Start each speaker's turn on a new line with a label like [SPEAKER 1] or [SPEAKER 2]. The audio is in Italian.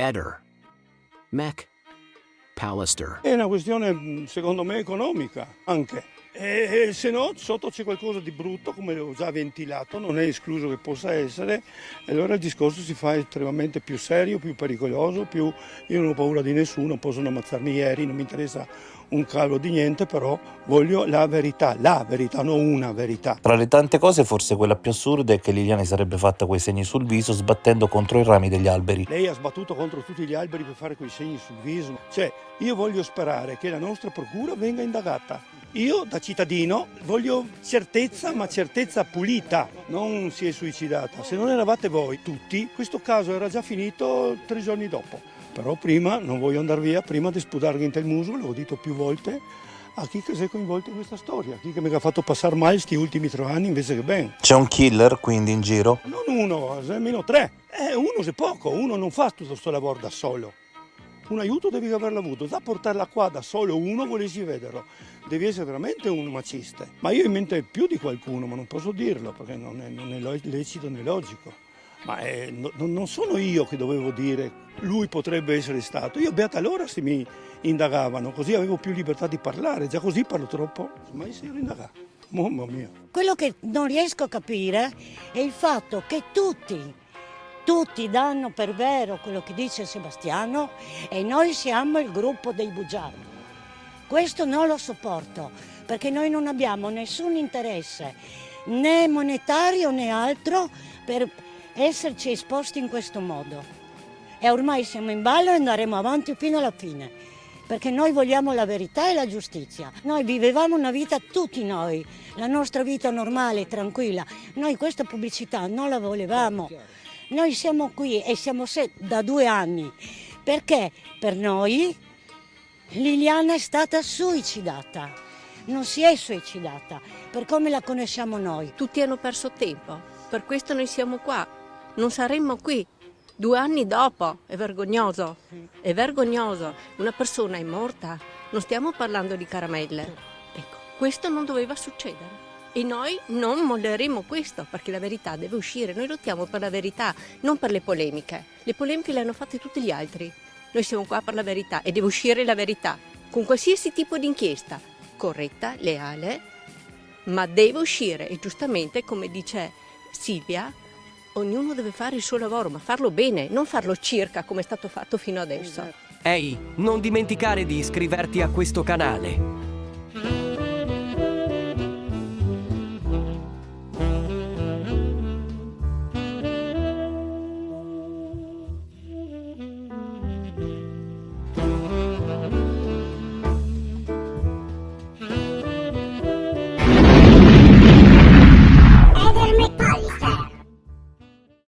[SPEAKER 1] Eder, Mech, Pallister.
[SPEAKER 2] È una questione, secondo me, economica anche. E se no, sotto c'è qualcosa di brutto, come l'ho già ventilato, non è escluso che possa essere, e allora il discorso si fa estremamente più serio, più pericoloso, più io non ho paura di nessuno, possono ammazzarmi ieri, non mi interessa un cavolo di niente, però voglio la verità, non una verità.
[SPEAKER 3] Tra le tante cose, forse quella più assurda è che Liliana si sarebbe fatta quei segni sul viso sbattendo contro i rami degli alberi.
[SPEAKER 2] Lei ha sbattuto contro tutti gli alberi per fare quei segni sul viso. Cioè, io voglio sperare che la nostra procura venga indagata. Io, da cittadino, voglio certezza, ma certezza pulita. Non si è suicidata. Se non eravate voi tutti, questo caso era già finito 3 giorni dopo. Però prima, non voglio andare via, prima di sputargli in il muso, l'ho detto più volte, a chi che si è coinvolto in questa storia, a chi che mi ha fatto passare male questi ultimi 3 anni invece che bene.
[SPEAKER 3] C'è un killer quindi in giro?
[SPEAKER 2] Non uno, almeno 3. Uno è poco, uno non fa tutto questo lavoro da solo. Un aiuto devi averlo avuto, da portarla qua da solo uno volessi vederlo. Devi essere veramente un macista. Ma io ho in mente più di qualcuno, ma non posso dirlo perché non è lecito né logico. Ma non sono io che dovevo dire lui potrebbe essere stato. Io beata l'ora se mi indagavano, così avevo più libertà di parlare. Già così parlo troppo, mai si ero indagato. Mamma mia.
[SPEAKER 4] Quello che non riesco a capire è il fatto che tutti danno per vero quello che dice Sebastiano e noi siamo il gruppo dei bugiardi. Questo non lo sopporto, perché noi non abbiamo nessun interesse, né monetario né altro, per esserci esposti in questo modo. E ormai siamo in ballo e andremo avanti fino alla fine, perché noi vogliamo la verità e la giustizia. Noi vivevamo una vita, tutti noi, la nostra vita normale, tranquilla. Noi questa pubblicità non la volevamo. Noi siamo qui e siamo da 2 anni, perché per noi Liliana è stata suicidata, non si è suicidata, per come la conosciamo noi.
[SPEAKER 5] Tutti hanno perso tempo, per questo noi siamo qua, non saremmo qui 2 anni dopo, è vergognoso, è vergognoso. Una persona è morta, non stiamo parlando di caramelle. Ecco, questo non doveva succedere. E noi non molleremo questo, perché la verità deve uscire. Noi lottiamo per la verità, non per le polemiche. Le polemiche le hanno fatte tutti gli altri. Noi siamo qua per la verità e deve uscire la verità, con qualsiasi tipo di inchiesta, corretta, leale, ma deve uscire. E giustamente, come dice Silvia, ognuno deve fare il suo lavoro, ma farlo bene, non farlo circa come è stato fatto fino adesso.
[SPEAKER 6] Ehi, non dimenticare di iscriverti a questo canale.